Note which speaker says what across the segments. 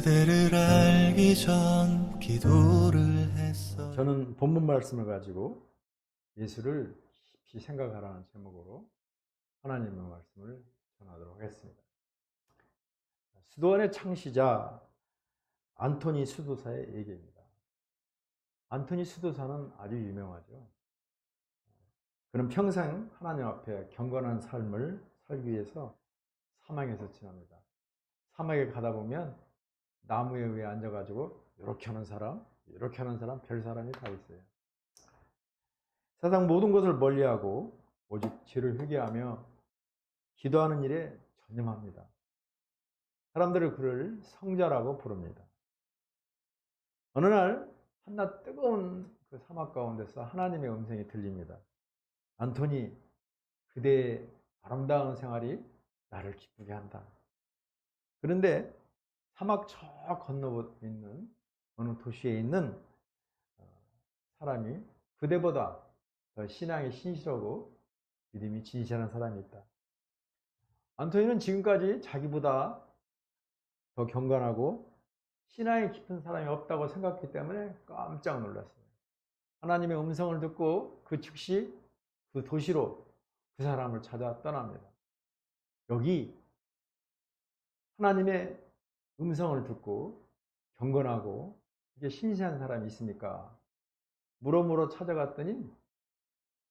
Speaker 1: 그대를 알기 전 기도를 했어.
Speaker 2: 저는 본문 말씀을 가지고 예수를 깊이 생각하라는 제목으로 하나님의 말씀을 전하도록 하겠습니다. 수도원의 창시자 안토니 수도사의 얘기입니다. 안토니 수도사는 아주 유명하죠. 그는 평생 하나님 앞에 경건한 삶을 살기 위해서 사막에서 지납니다. 사막에 가다 보면 나무에 위에 앉아가지고 이렇게 하는 사람, 이렇게 하는 사람, 별 사람이 다 있어요. 세상 모든 것을 멀리하고 오직 죄를 회개하며 기도하는 일에 전념합니다. 사람들은 그를 성자라고 부릅니다. 어느 날 한낮 뜨거운 그 사막 가운데서 하나님의 음성이 들립니다. 안토니, 그대의 아름다운 생활이 나를 기쁘게 한다. 그런데 사막 저 건너 있는 어느 도시에 있는 사람이 그대보다 더 신앙이 신실하고 믿음이 진실한 사람이 있다. 안토니는 지금까지 자기보다 더 경건하고 신앙이 깊은 사람이 없다고 생각했기 때문에 깜짝 놀랐어요. 하나님의 음성을 듣고 그 즉시 그 도시로 그 사람을 찾아 떠납니다. 여기 하나님의 음성을 듣고 경건하고 이게 신실한 사람이 있습니까? 물어물어 찾아갔더니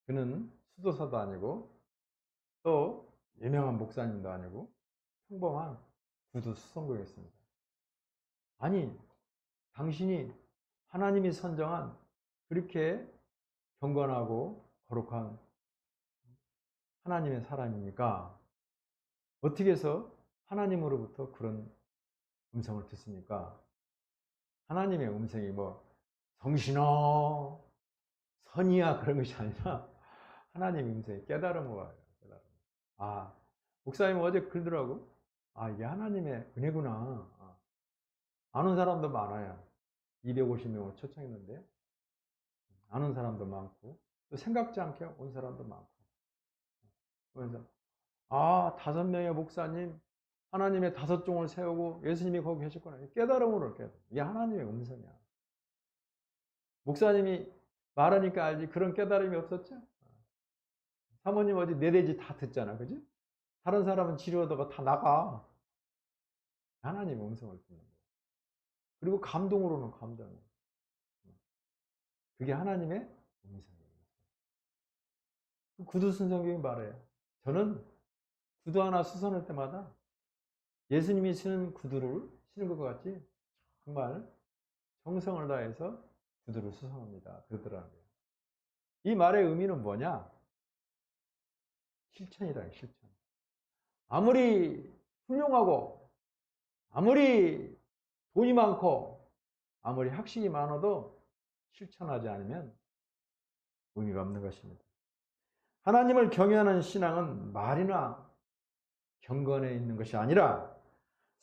Speaker 2: 그는 수도사도 아니고 또 유명한 목사님도 아니고 평범한 구두 수송구였습니다. 아니, 당신이 하나님이 선정한 그렇게 경건하고 거룩한 하나님의 사람입니까? 어떻게 해서 하나님으로부터 그런 음성을 듣습니까? 하나님의 음성이 뭐 성신아, 선이야 그런 것이 아니라 하나님의 음성이 깨달음으로 와요. 깨달음. 아, 목사님 어제 글더라고. 아, 이게 하나님의 은혜구나. 아는 사람도 많아요. 250명을 초청했는데 아는 사람도 많고 또 생각지 않게 온 사람도 많고. 그래서 아, 5명의 목사님 하나님의 5종을 세우고 예수님이 거기 계셨구나. 깨달음으로 깨달음. 이게 하나님의 음성이야. 목사님이 말하니까 알지 그런 깨달음이 없었죠? 사모님 어디 내 돼지 다 듣잖아. 그지? 다른 사람은 지루하다가 다 나가. 하나님의 음성을 듣는 거야. 그리고 감동으로는 감동이야. 그게 하나님의 음성이에요. 구두순성경이 말해요. 저는 구두 하나 수선할 때마다 예수님이 신은 구두를 신은 것 같이 정말 정성을 다해서 구두를 수선합니다. 그러더라고요. 이 말의 의미는 뭐냐? 실천이다, 실천. 아무리 훌륭하고, 아무리 돈이 많고, 아무리 학식이 많아도 실천하지 않으면 의미가 없는 것입니다. 하나님을 경외하는 신앙은 말이나 경건에 있는 것이 아니라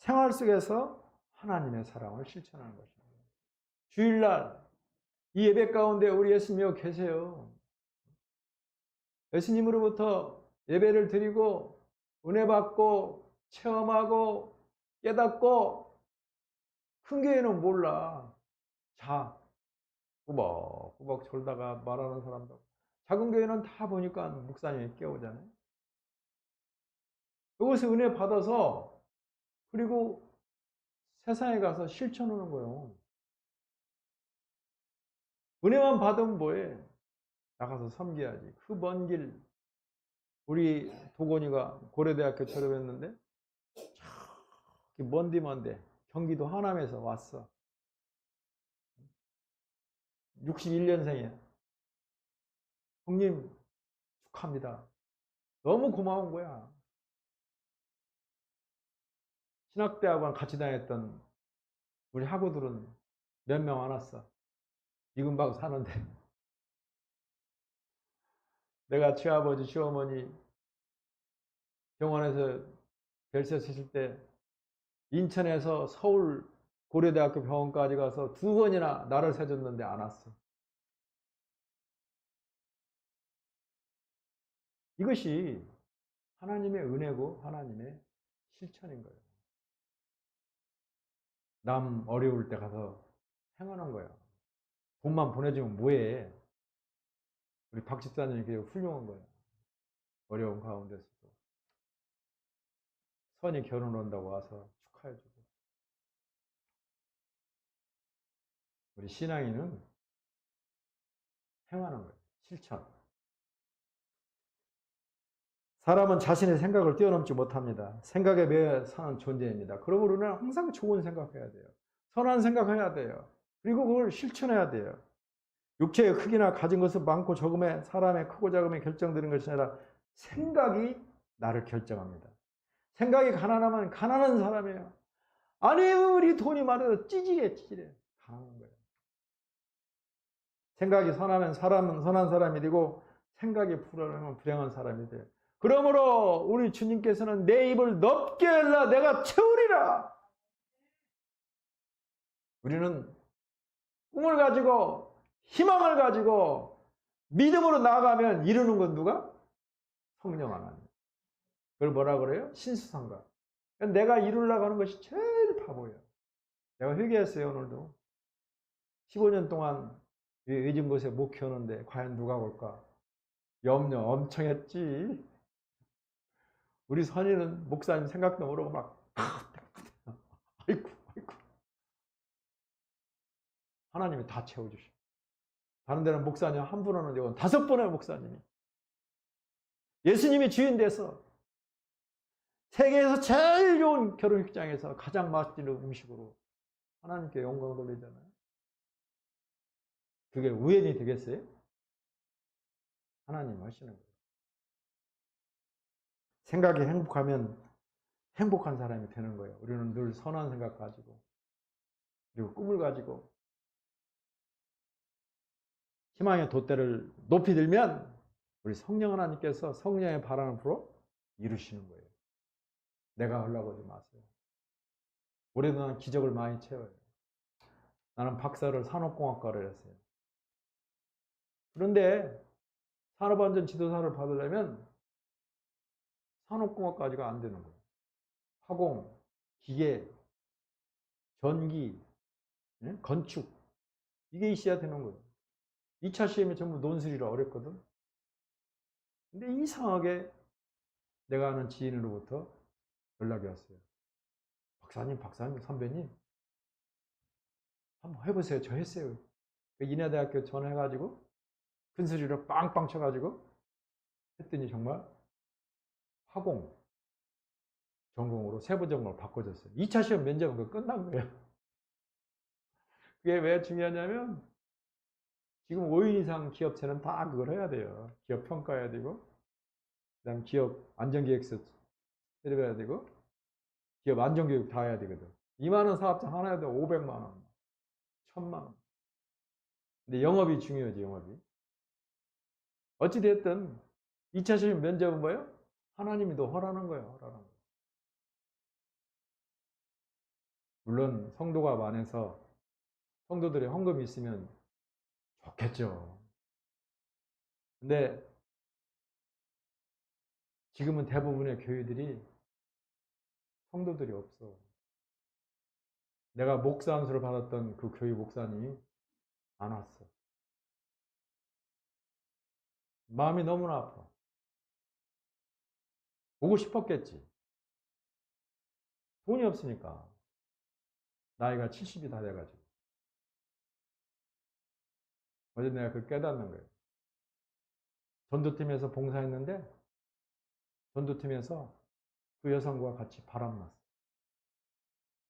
Speaker 2: 생활 속에서 하나님의 사랑을 실천하는 것입니다. 주일날 이 예배 가운데 우리 예수님이 계세요. 예수님으로부터 예배를 드리고 은혜 받고 체험하고 깨닫고 큰 교회는 몰라. 자, 꾸벅꾸벅 졸다가 말하는 사람도 작은 교회는 다 보니까 목사님이 깨우잖아요. 이것을 은혜 받아서 그리고 세상에 가서 실천하는 거예요. 은혜만 받으면 뭐해? 나가서 섬겨야지. 그 먼 길, 우리 도건이가 고려대학교 졸업했는데 먼데 먼데 경기도 하남에서 왔어. 61년생이야. 형님 축하합니다. 너무 고마운 거야. 신학대학원 같이 다녔던 우리 학우들은 몇 명 안 왔어. 이금방 사는데. 내가 시아버지 시어머니 병원에서 별세 쓰실 때 인천에서 서울 고려대학교 병원까지 가서 2번이나 나를 세줬는데 안 왔어. 이것이 하나님의 은혜고 하나님의 실천인 거예요. 남 어려울 때 가서 행하는 거야. 돈만 보내주면 뭐해. 우리 박 집사님이 그게 훌륭한 거야. 어려운 가운데서도 선이 결혼 온다고 와서 축하해주고. 우리 신앙인은 행하는 거예요. 실천. 사람은 자신의 생각을 뛰어넘지 못합니다. 생각에 매여 사는 존재입니다. 그러므로 우리는 항상 좋은 생각해야 돼요. 선한 생각해야 돼요. 그리고 그걸 실천해야 돼요. 육체의 크기나 가진 것은 많고 적음에 사람의 크고 작음에 결정되는 것이 아니라 생각이 나를 결정합니다. 생각이 가난하면 가난한 사람이에요. 아무리 돈이 많아도 찌질해. 가난한 거예요. 생각이 선하면 사람은 선한 사람이 되고 생각이 불안하면 불행한 사람이 돼요. 그러므로 우리 주님께서는 내 입을 넓게 열라 내가 채우리라. 우리는 꿈을 가지고 희망을 가지고 믿음으로 나아가면 이루는 건 누가? 성령 하나님. 그걸 뭐라 그래요? 신수성가. 내가 이루려고 하는 것이 제일 바보예요. 내가 회개했어요 오늘도. 15년 동안 외진 곳에 목회하는데 과연 누가 올까? 염려 엄청 했지. 우리 선이는 목사님 생각도 모르고 막 아이고 하나님이 다 채워주셔. 다른 데는 목사님 한 분 오는데 이건 5번의 목사님이. 예수님이 주인 돼서 세계에서 제일 좋은 결혼식장에서 가장 맛있는 음식으로 하나님께 영광 돌리잖아요. 그게 우연이 되겠어요? 하나님 하시는 거예요. 생각이 행복하면 행복한 사람이 되는 거예요. 우리는 늘 선한 생각 가지고 그리고 꿈을 가지고 희망의 돛대를 높이 들면 우리 성령 하나님께서 성령의 바람을 불어 이루시는 거예요. 내가 하려고 하지 마세요. 올해도 나는 기적을 많이 채워요. 나는 박사를 산업공학과를 했어요. 그런데 산업안전 지도사를 받으려면 산업공학까지가 안 되는 거예요. 화공, 기계, 전기, 건축 이게 있어야 되는 거예요. 2차 시험이 전부 논술이라 어렵거든. 근데 이상하게 내가 아는 지인으로부터 연락이 왔어요. 박사님, 선배님 한번 해보세요. 저 했어요. 인하대학교 전화해가지고 큰 소리로 빵빵 쳐가지고 했더니 정말 화공 전공으로 세부 전공을 바꿔줬어요. 2차 시험 면접은 그 끝난 거예요. 그게 왜 중요하냐면 지금 5인 이상 기업체는 다 그걸 해야 돼요. 기업 평가해야 되고 그다음 기업 안전기획서 해야 되고 기업 안전교육 다 해야 되거든. 2만 원 사업자 하나 해도 500만 원, 1000만 원. 근데 영업이 중요하지, 영업이. 어찌됐든 2차 시험 면접은 뭐예요? 하나님이 더 허락하는 거예요, 허락하는 거예요. 물론 성도가 많아서 성도들의 헌금이 있으면 좋겠죠. 근데 지금은 대부분의 교회들이 성도들이 없어. 내가 목사 안수를 받았던 그 교회 목사님이 안 왔어. 마음이 너무나 아파. 오고 싶었겠지. 돈이 없으니까. 나이가 70이 다 돼가지고. 어제 내가 그걸 깨닫는 거예요. 전도팀에서 봉사했는데 전도팀에서 그 여성과 같이 바람났어.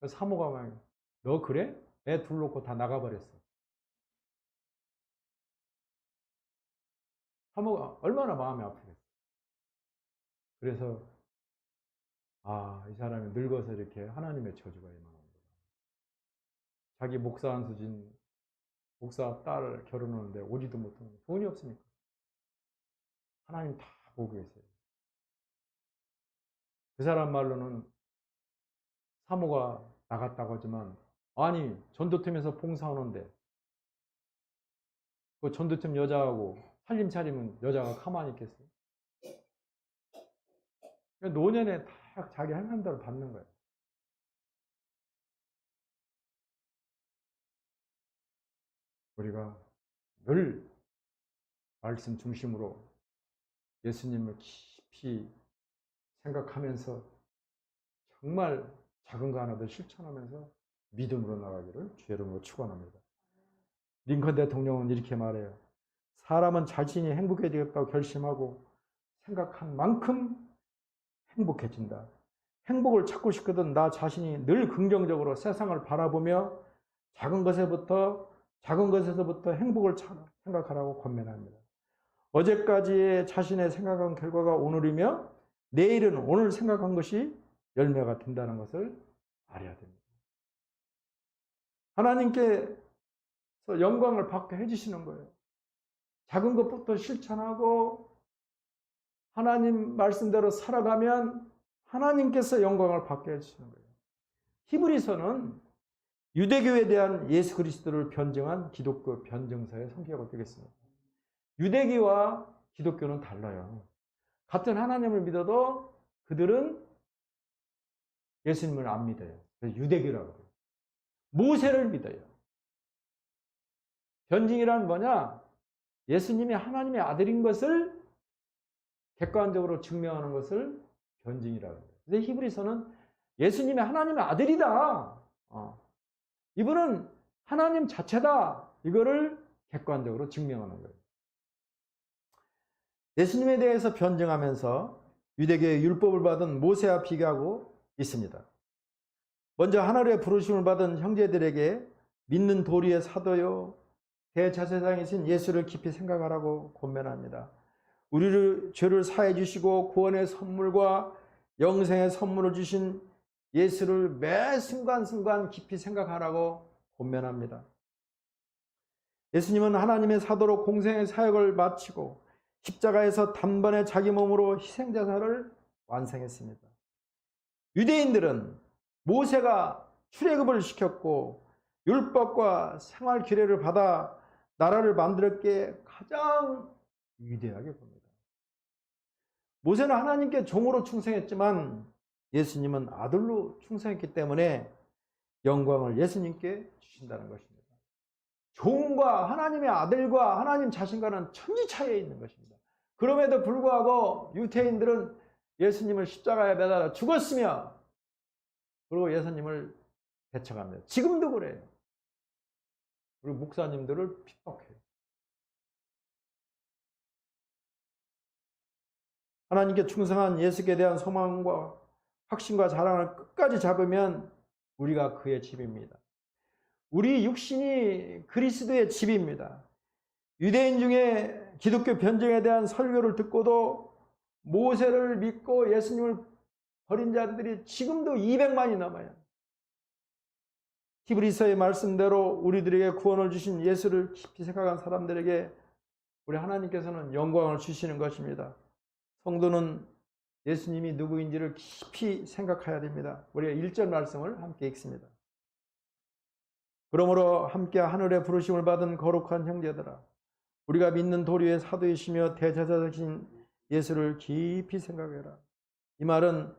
Speaker 2: 사모가 막, 너 그래? 애 둘 놓고 다 나가버렸어. 사모가 얼마나 마음이 아프겠어. 그래서 이 사람이 늙어서 이렇게 하나님의 저주가 임하는 거야. 자기 목사 안수진 목사 딸 결혼하는데 오지도 못하는 돈이 없으니까. 하나님 다 보고 계세요. 그 사람 말로는 사모가 나갔다고 하지만 아니 전도팀에서 봉사하는데 그 전도팀 여자하고 살림 차리면 여자가 가만히 있겠어요? 노년에 다 자기 하는 대로 받는 거예요. 우리가 늘 말씀 중심으로 예수님을 깊이 생각하면서 정말 작은 거 하나도 실천하면서 믿음으로 나가기를 주의 이름으로 축원합니다. 링컨 대통령은 이렇게 말해요. 사람은 자신이 행복해지겠다고 결심하고 생각한 만큼 행복해진다. 행복을 찾고 싶거든 나 자신이 늘 긍정적으로 세상을 바라보며 작은 것에서부터 행복을 생각하라고 권면합니다. 어제까지의 자신의 생각한 결과가 오늘이며 내일은 오늘 생각한 것이 열매가 된다는 것을 알아야 됩니다. 하나님께서 영광을 받게 해주시는 거예요. 작은 것부터 실천하고 하나님 말씀대로 살아가면 하나님께서 영광을 받게 해주시는 거예요. 히브리서는 유대교에 대한 예수 그리스도를 변증한 기독교 변증서의 성격이 되겠습니다. 유대교와 기독교는 달라요. 같은 하나님을 믿어도 그들은 예수님을 안 믿어요. 유대교라고 해요. 모세를 믿어요. 변증이란 뭐냐? 예수님이 하나님의 아들인 것을 객관적으로 증명하는 것을 변증이라고 해요. 근데 히브리서는 예수님이 하나님의 아들이다. 이분은 하나님 자체다. 이거를 객관적으로 증명하는 거예요. 예수님에 대해서 변증하면서 유대교의 율법을 받은 모세와 비교하고 있습니다. 먼저 하늘의 부르심을 받은 형제들에게 믿는 도리의 사도요 대제사장이신 예수를 깊이 생각하라고 권면합니다. 우리를 죄를 사해 주시고 구원의 선물과 영생의 선물을 주신 예수를 매 순간순간 깊이 생각하라고 권면합니다. 예수님은 하나님의 사도로 공생의 사역을 마치고 십자가에서 단번에 자기 몸으로 희생자사를 완성했습니다. 유대인들은 모세가 출애굽을 시켰고 율법과 생활 규례를 받아 나라를 만들었기에 가장 위대하게 봅니다. 모세는 하나님께 종으로 충성했지만 예수님은 아들로 충성했기 때문에 영광을 예수님께 주신다는 것입니다. 종과 하나님의 아들과 하나님 자신과는 천지 차이에 있는 것입니다. 그럼에도 불구하고 유대인들은 예수님을 십자가에 매달아 죽었으며 그리고 예수님을 배척합니다. 지금도 그래요. 우리 목사님들을 핍박해요. 하나님께 충성한 예수께 대한 소망과 확신과 자랑을 끝까지 잡으면 우리가 그의 집입니다. 우리 육신이 그리스도의 집입니다. 유대인 중에 기독교 변증에 대한 설교를 듣고도 모세를 믿고 예수님을 버린 자들이 지금도 200만이 넘어요. 히브리서의 말씀대로 우리들에게 구원을 주신 예수를 깊이 생각한 사람들에게 우리 하나님께서는 영광을 주시는 것입니다. 성도는 예수님이 누구인지를 깊이 생각해야 됩니다. 우리가 1절 말씀을 함께 읽습니다. 그러므로 함께 하늘의 부르심을 받은 거룩한 형제들아 우리가 믿는 도리의 사도이시며 대제사장이신 예수를 깊이 생각해라. 이 말은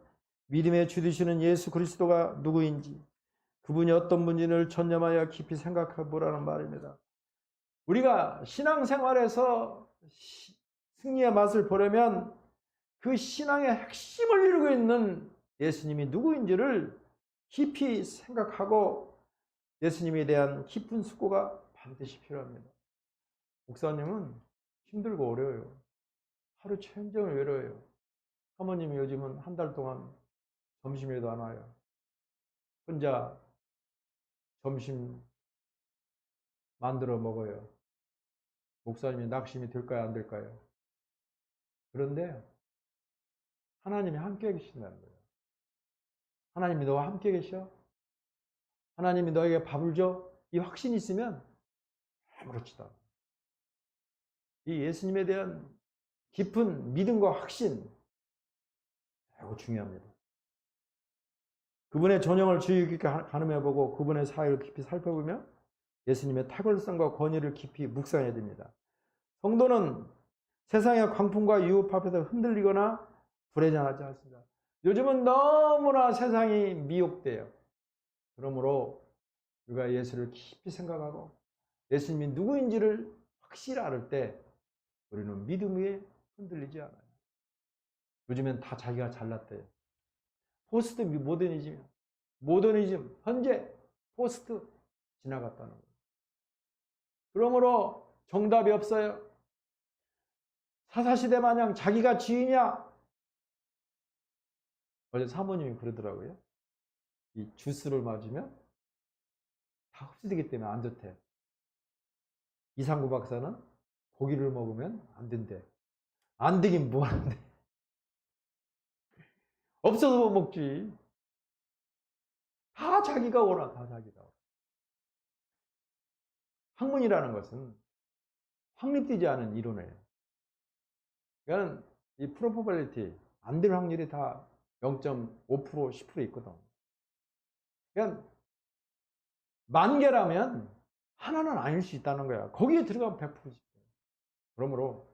Speaker 2: 믿음의 주 되시는 예수 그리스도가 누구인지 그분이 어떤 분인지를 전념하여 깊이 생각해 보라는 말입니다. 우리가 신앙생활에서 승리의 맛을 보려면 그 신앙의 핵심을 이루고 있는 예수님이 누구인지를 깊이 생각하고 예수님에 대한 깊은 숙고가 반드시 필요합니다. 목사님은 힘들고 어려워요. 하루 종일 외로워요. 사모님이 요즘은 한 달 동안 점심에도 안 와요. 혼자 점심 만들어 먹어요. 목사님이 낙심이 될까요? 안 될까요? 그런데 하나님이 함께 계신다는 거예요. 하나님이 너와 함께 계셔? 하나님이 너에게 밥을 줘? 이 확신이 있으면 아무렇지도 않아. 이 예수님에 대한 깊은 믿음과 확신 매우 중요합니다. 그분의 전형을 주의 깊게 가늠해보고 그분의 사역을 깊이 살펴보며 예수님의 탁월성과 권위를 깊이 묵상해야 됩니다. 성도는 세상의 광풍과 유혹 앞에서 흔들리거나 불안해하지 않습니다. 요즘은 너무나 세상이 미혹돼요. 그러므로 우리가 예수를 깊이 생각하고 예수님이 누구인지를 확실히 알 때 우리는 믿음 위에 흔들리지 않아요. 요즘엔 다 자기가 잘났대요. 포스트 모더니즘, 현재 포스트 지나갔다는 거예요. 그러므로 정답이 없어요. 사사시대 마냥 자기가 주인이야. 어제 사모님이 그러더라고요. 이 주스를 맞으면 다 흡수되기 때문에 안 좋대. 이상구 박사는 고기를 먹으면 안 된대. 안 되긴 뭐 하는데. 없어서 못 먹지. 다 자기가 오라, 다 자기가 오라. 학문이라는 것은 확립되지 않은 이론이에요. 그러니까 이 프로버빌리티, 안 될 확률이 다 0.5%, 10% 있거든. 그러니까 만 개라면 하나는 아닐 수 있다는 거야. 거기에 들어가면 100%지. 그러므로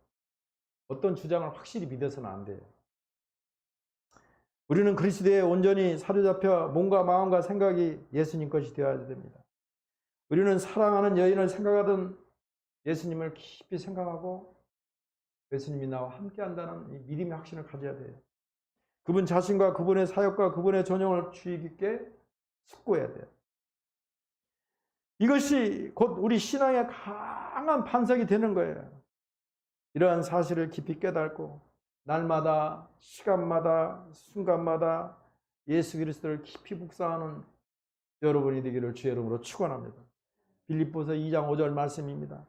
Speaker 2: 어떤 주장을 확실히 믿어서는 안 돼요. 우리는 그리스도에 온전히 사로잡혀 몸과 마음과 생각이 예수님 것이 되어야 됩니다. 우리는 사랑하는 여인을 생각하던 예수님을 깊이 생각하고 예수님이 나와 함께 한다는 이 믿음의 확신을 가져야 돼요. 그분 자신과 그분의 사역과 그분의 전형을 주의 깊게 숙고해야 돼요. 이것이 곧 우리 신앙의 강한 반석이 되는 거예요. 이러한 사실을 깊이 깨닫고 날마다, 시간마다, 순간마다 예수 그리스도를 깊이 묵상하는 여러분이 되기를 주의 이름으로 축원합니다. 빌립보서 2장 5절 말씀입니다.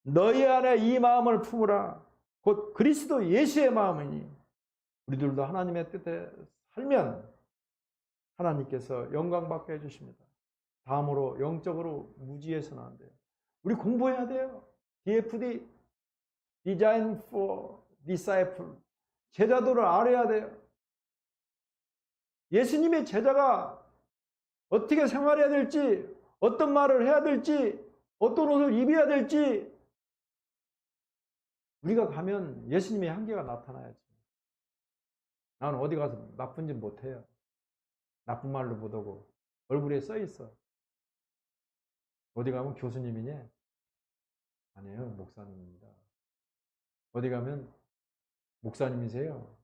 Speaker 2: 너희 안에 이 마음을 품으라. 곧 그리스도 예수의 마음이니 우리들도 하나님의 뜻에 살면 하나님께서 영광받게 해주십니다. 다음으로 영적으로 무지해서는 안 돼요. 우리 공부해야 돼요. DFD, Design for Disciple. 제자도를 알아야 돼요. 예수님의 제자가 어떻게 생활해야 될지, 어떤 말을 해야 될지, 어떤 옷을 입어야 될지 우리가 가면 예수님의 한계가 나타나야지. 나는 어디 가서 나쁜 짓 못해요. 나쁜 말로 못하고 얼굴에 써 있어. 어디 가면 교수님이니? 아니에요. 목사님입니다. 어디 가면 목사님이세요.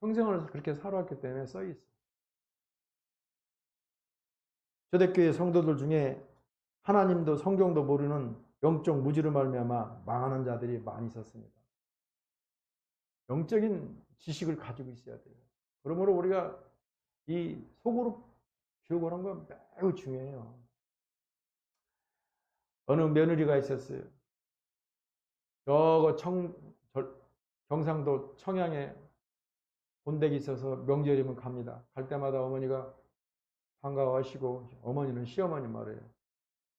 Speaker 2: 평생을 그렇게 살아왔기 때문에 써 있어. 초대교회 성도들 중에 하나님도 성경도 모르는 영적 무지로 말미암아 망하는 자들이 많이 있었습니다. 영적인 지식을 가지고 있어야 돼요. 그러므로 우리가 이 속으로 교육을 한 건 매우 중요해요. 어느 며느리가 있었어요. 저거 경상도 청양에 본댁이 있어서 명절이면 갑니다. 갈 때마다 어머니가 반가워하시고 어머니는 시어머니 말이에요.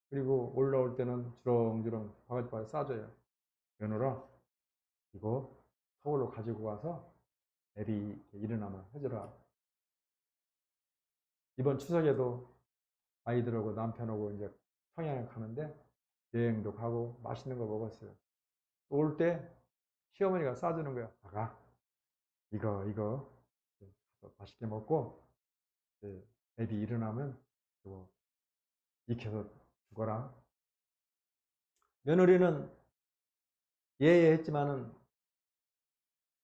Speaker 2: 그리고 올라올 때는 주렁주렁 바가지바가지 싸줘요. 며느라 이거 서울로 가지고 가서 애비 일어나면 해주라. 이번 추석에도 아이들하고 남편하고 이제 평양에 가는데 여행도 가고 맛있는 거 먹었어요. 올 때 시어머니가 싸주는 거야. 아가 이거 맛있게 먹고 애비 일어나면 이거 익혀서 죽어라. 며느리는 예예했지만은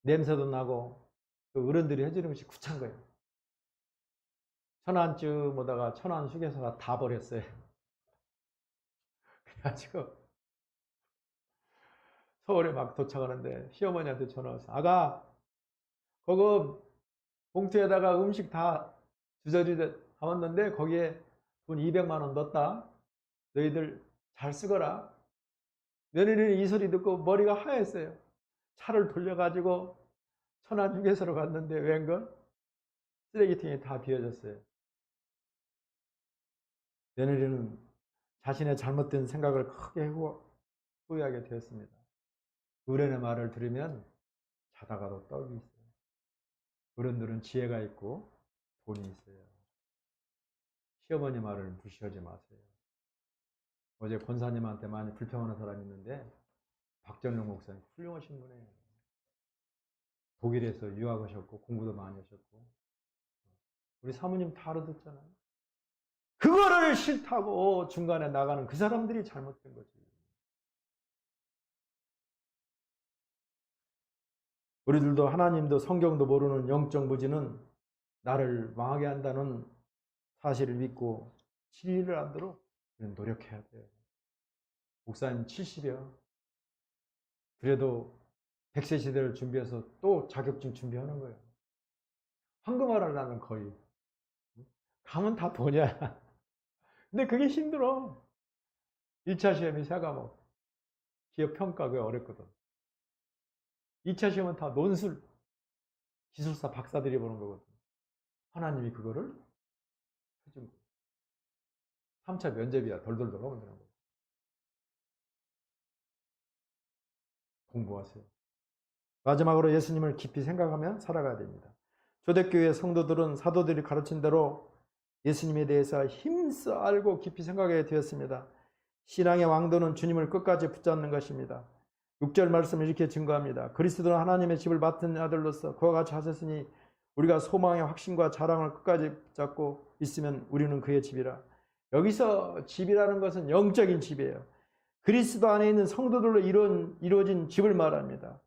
Speaker 2: 냄새도 나고 또 어른들이 해주는 것이 구찬 거예요. 천안쯤 오다가 천안 휴게소가 다 버렸어요. 그래가지고 서울에 막 도착하는데 시어머니한테 전화 와서 아가 그거 봉투에다가 음식 다 주저리 담았는데 거기에 돈 200만 원 넣었다. 너희들 잘 쓰거라. 며느리는 이 소리 듣고 머리가 하였어요. 차를 돌려가지고 천안 휴게소로 갔는데 웬걸 쓰레기통이 다 비워졌어요. 며느리는 자신의 잘못된 생각을 크게 후회하게 되었습니다. 어른의 말을 들으면 자다가도 떡이 있어요. 어른들은 지혜가 있고 돈이 있어요. 시어머니 말을 무시하지 마세요. 어제 권사님한테 많이 불평하는 사람이 있는데 박전용 목사님 훌륭하신 분이에요. 독일에서 유학하셨고 공부도 많이 하셨고 우리 사모님 다 알아듣잖아요. 그거 그거를 싫다고 중간에 나가는 그 사람들이 잘못된 거지. 우리들도 하나님도 성경도 모르는 영적 무지는 나를 망하게 한다는 사실을 믿고 진리를 안도록 노력해야 돼요. 목사님 70이요. 그래도 100세 시대를 준비해서 또 자격증 준비하는 거예요. 황금알을 나는 거의. 가면 다 돈이야. 근데 그게 힘들어. 1차 시험이 3과목. 기업 평가 그게 어렵거든. 2차 시험은 다 논술. 기술사 박사들이 보는 거거든. 하나님이 그거를 해준 거예요. 3차 면접이야. 덜덜덜 하면 되는 거예요. 공부하세요. 마지막으로 예수님을 깊이 생각하며 살아가야 됩니다. 초대교회 성도들은 사도들이 가르친 대로 예수님에 대해서 힘써 알고 깊이 생각하게 되었습니다. 신앙의 왕도는 주님을 끝까지 붙잡는 것입니다. 6절 말씀을 이렇게 증거합니다. 그리스도는 하나님의 집을 맡은 아들로서 그와 같이 하셨으니 우리가 소망의 확신과 자랑을 끝까지 붙잡고 있으면 우리는 그의 집이라. 여기서 집이라는 것은 영적인 집이에요. 그리스도 안에 있는 성도들로 이루어진 집을 말합니다.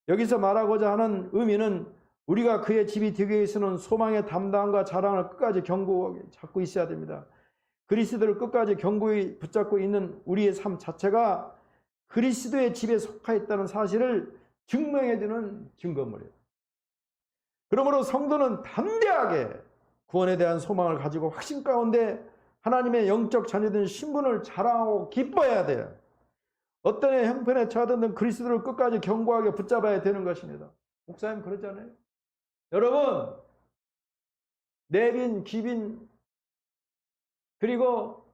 Speaker 2: 여기서 말하고자 하는 의미는 우리가 그의 집이 되기 위해서는 소망의 담당과 자랑을 끝까지 견고하게 잡고 있어야 됩니다. 그리스도를 끝까지 견고히 붙잡고 있는 우리의 삶 자체가 그리스도의 집에 속하였다는 사실을 증명해주는 증거물이에요. 그러므로 성도는 담대하게 구원에 대한 소망을 가지고 확신 가운데 하나님의 영적 자녀된 신분을 자랑하고 기뻐해야 돼요. 어떤 형편에 처하든 그리스도를 끝까지 견고하게 붙잡아야 되는 것입니다. 목사님 그러잖아요. 여러분, 내빈, 귀빈, 그리고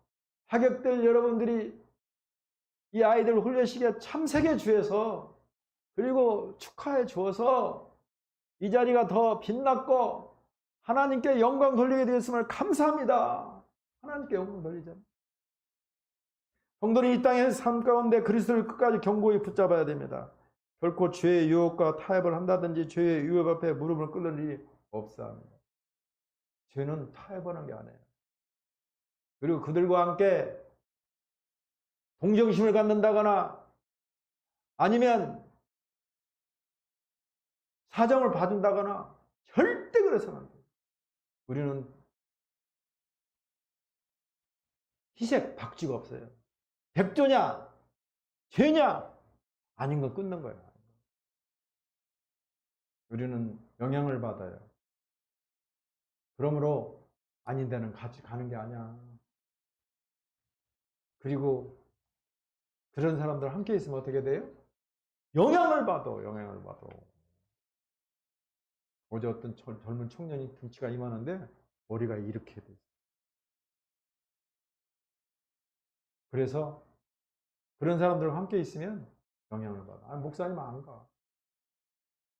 Speaker 2: 하객들 여러분들이 이 아이들 훈련식에 참석해 주셔서 그리고 축하해 주어서 이 자리가 더 빛났고 하나님께 영광 돌리게 되었음을 감사합니다. 하나님께 영광 돌리잖아요. 성도는 이 땅의 삶 가운데 그리스도를 끝까지 견고히 붙잡아야 됩니다. 결코 죄의 유혹과 타협을 한다든지 죄의 유혹 앞에 무릎을 꿇는 일이 없사합니다. 죄는 타협하는 게 아니에요. 그리고 그들과 함께 동정심을 갖는다거나 아니면 사정을 봐준다거나 절대 그래서는 안 돼요. 우리는 희색 박쥐가 없어요. 백조냐 죄냐 아닌 건 끊는 거예요. 우리는 영향을 받아요. 그러므로 아닌 데는 같이 가는 게 아니야. 그리고 그런 사람들 함께 있으면 어떻게 돼요? 영향을 받아. 영향을 받아. 어제 어떤 젊은 청년이 등치가 이만한데 머리가 이렇게 돼 있어요. 그래서 그런 사람들과 함께 있으면 영향을 받아. 목사님 안 가.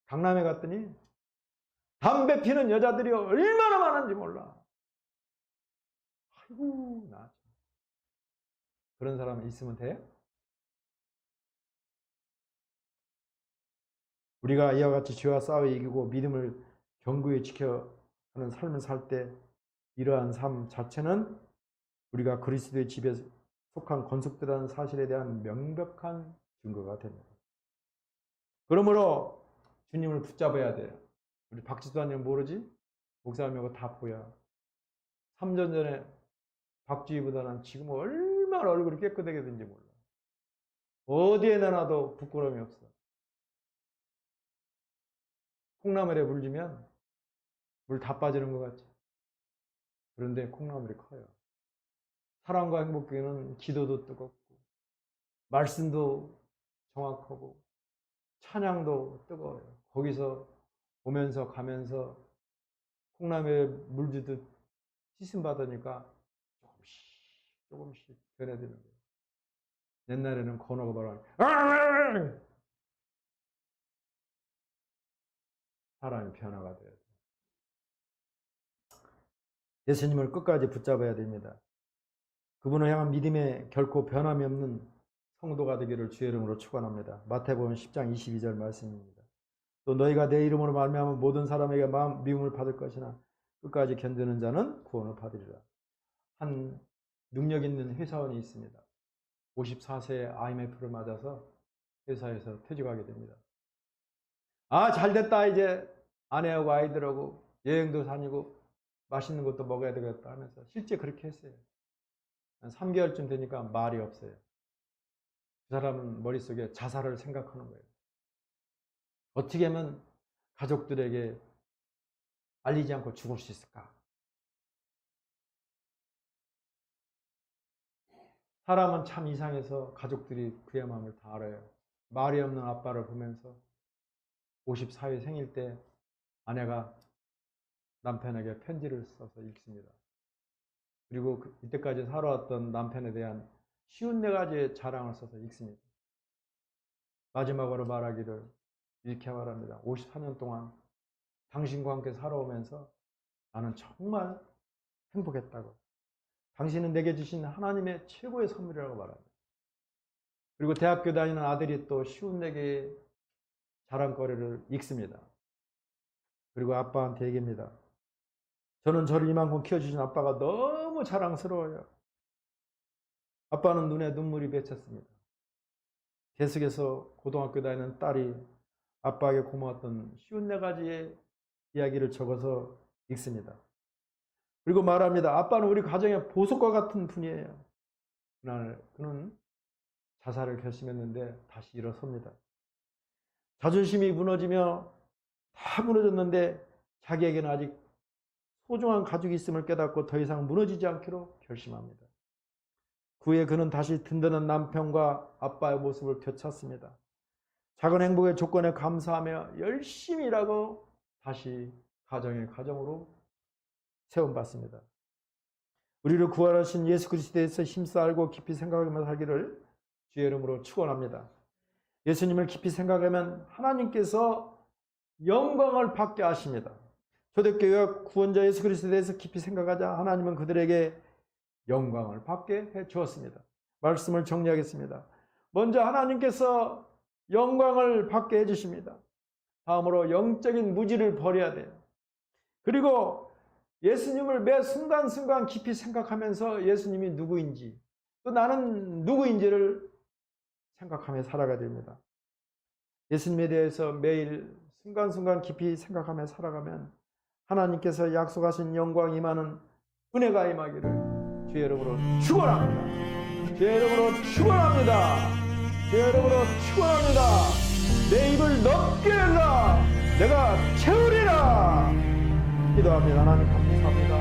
Speaker 2: 강남에 갔더니 담배 피는 여자들이 얼마나 많은지 몰라. 아이고, 나 그런 사람 있으면 돼? 우리가 이와 같이 죄와 싸워 이기고 믿음을 견고히 지켜 하는 삶을 살 때 이러한 삶 자체는 우리가 그리스도의 집에 속한 건속되라는 사실에 대한 명백한 증거가 됩니다. 그러므로 주님을 붙잡아야 돼요. 우리 박지수님 모르지? 목사님하고 다 보여. 3년 전에 박지희보다는 지금 얼마나 얼굴이 깨끗하게 된지 몰라. 어디에 내놔도 부끄러움이 없어. 콩나물에 물 주면 물 다 빠지는 것 같지? 그런데 콩나물이 커요. 사랑과 행복에는 기도도 뜨겁고 말씀도 정확하고 찬양도 뜨거워요. 거기서 오면서 가면서 콩나물에 물 주듯 씻음 받으니까 조금씩 변해지는 거예요. 옛날에는 건어가 말하면 사람이 변화가 돼야 돼요. 예수님을 끝까지 붙잡아야 됩니다. 그분을 향한 믿음에 결코 변함이 없는 성도가 되기를 주의 이름으로 축원합니다. 마태복음 10장 22절 말씀입니다. 또 너희가 내 이름으로 말미암아 모든 사람에게 미움을 받을 것이나 끝까지 견디는 자는 구원을 받으리라. 한 능력 있는 회사원이 있습니다. 54세에 IMF를 맞아서 회사에서 퇴직하게 됩니다. 아, 잘 됐다. 이제 아내하고 아이들하고 여행도 다니고 맛있는 것도 먹어야 되겠다 하면서 실제 그렇게 했어요. 한 3개월쯤 되니까 말이 없어요. 그 사람은 머릿속에 자살을 생각하는 거예요. 어떻게 하면 가족들에게 알리지 않고 죽을 수 있을까? 사람은 참 이상해서 가족들이 그의 마음을 다 알아요. 말이 없는 아빠를 보면서 54회 생일 때 아내가 남편에게 편지를 써서 읽습니다. 그리고 이때까지 살아왔던 남편에 대한 쉬운 4가지의 자랑을 써서 읽습니다. 마지막으로 말하기를 이렇게 말합니다. 54년 동안 당신과 함께 살아오면서 나는 정말 행복했다고. 당신은 내게 주신 하나님의 최고의 선물이라고 말합니다. 그리고 대학교 다니는 아들이 또 쉬운 4개의 자랑거리를 읽습니다. 그리고 아빠한테 얘기합니다. 저는 저를 이만큼 키워주신 아빠가 너무 자랑스러워요. 아빠는 눈에 눈물이 맺혔습니다. 계속해서 고등학교 다니는 딸이 아빠에게 고마웠던 쉬운 4가지의 이야기를 적어서 읽습니다. 그리고 말합니다. 아빠는 우리 가정의 보석과 같은 분이에요. 그날 그는 자살을 결심했는데 다시 일어섭니다. 자존심이 무너지며 다 무너졌는데 자기에게는 아직 소중한 가족이 있음을 깨닫고 더 이상 무너지지 않기로 결심합니다. 그 후에 그는 다시 든든한 남편과 아빠의 모습을 되찾습니다. 작은 행복의 조건에 감사하며 열심히 일하고 다시 가정의 가정으로 세움받습니다. 우리를 구원하신 예수 그리스도에 대해서 힘써 알고 깊이 생각하며 살기를 주의 이름으로 축원합니다. 예수님을 깊이 생각하면 하나님께서 영광을 받게 하십니다. 초대교회가 구원자 예수 그리스도에 대해서 깊이 생각하자 하나님은 그들에게 영광을 받게 해 주었습니다. 말씀을 정리하겠습니다. 먼저 하나님께서 영광을 받게 해주십니다. 다음으로 영적인 무지를 버려야 돼요. 그리고 예수님을 매 순간순간 깊이 생각하면서 예수님이 누구인지 또 나는 누구인지를 생각하며 살아가야 됩니다. 예수님에 대해서 매일 순간순간 깊이 생각하며 살아가면 하나님께서 약속하신 영광 임하는 은혜가 임하기를 주의 이름으로 축원합니다. 주의 이름으로 축원합니다. 주의 이름으로 축원합니다. 내 입을 넓게 열라. 내가 채우리라. 기도합니다. 하나님 감사합니다.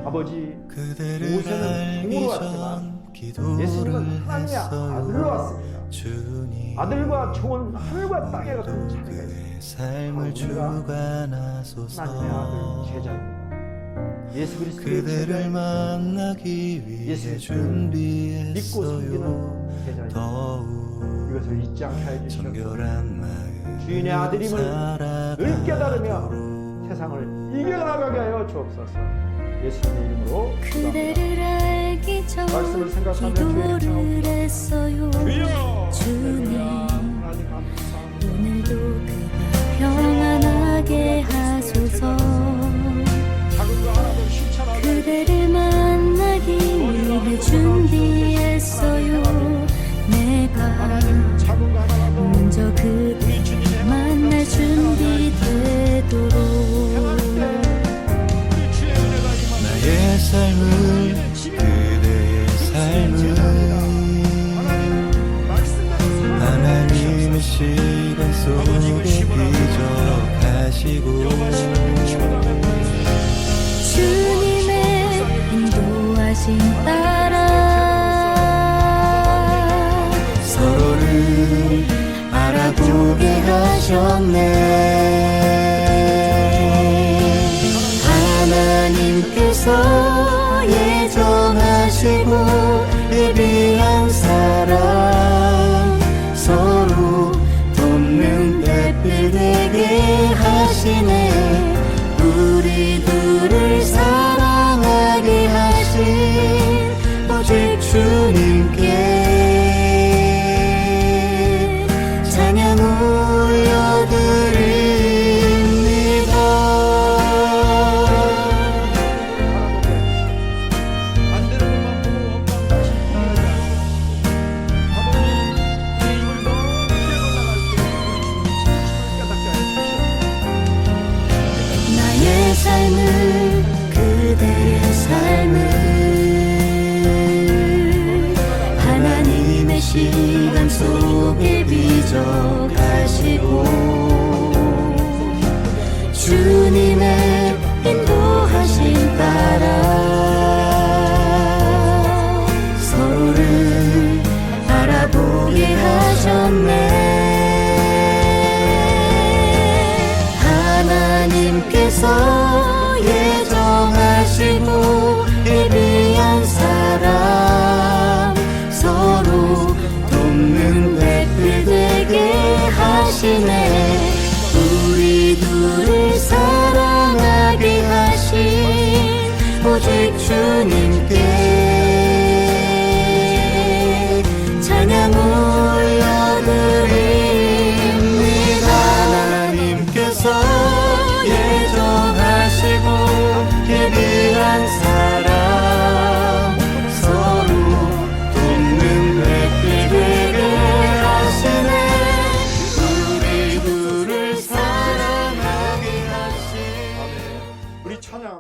Speaker 2: 아버지, 모세는 종으로 왔지만 예수님은 하나님의 아들로 왔습니다. 아들과 종은 하늘과 땅의 같은 차이가 있습니다. 하나님의 아들 제자입니다. 예수 그리스도의 제자입니다. 예수 그리스도를 믿고 섬기는 제자입니다. 이것을 잊지 않게 해주시옵소서. 주인의 아들임을 늘 깨달으며 세상을 이겨나가게 하여 주옵소서. 예수님의 이름으로 기도합니다. 말씀을 생각하며
Speaker 3: 기도를 했어요. 주님, 오늘도 그가 평안하게 하소서. 그대를 만나기 위해 준비했어요. 내가 먼저 그대를 만날 준비되도록
Speaker 1: 나의 삶을 그대의 삶을 하나님의 시간 속에 비춰가시고
Speaker 3: 주님의 인도하심 따라
Speaker 1: 서로를 알아보게 하셨네. 하나님께서 예정하시고 예비한 사람 서로 돕는 배필 되게 하시네. 우리 둘을 사랑하게 하신 오직 주님께 찬양 올려드립니다. 모두를 사랑하게 하신 오직 주님께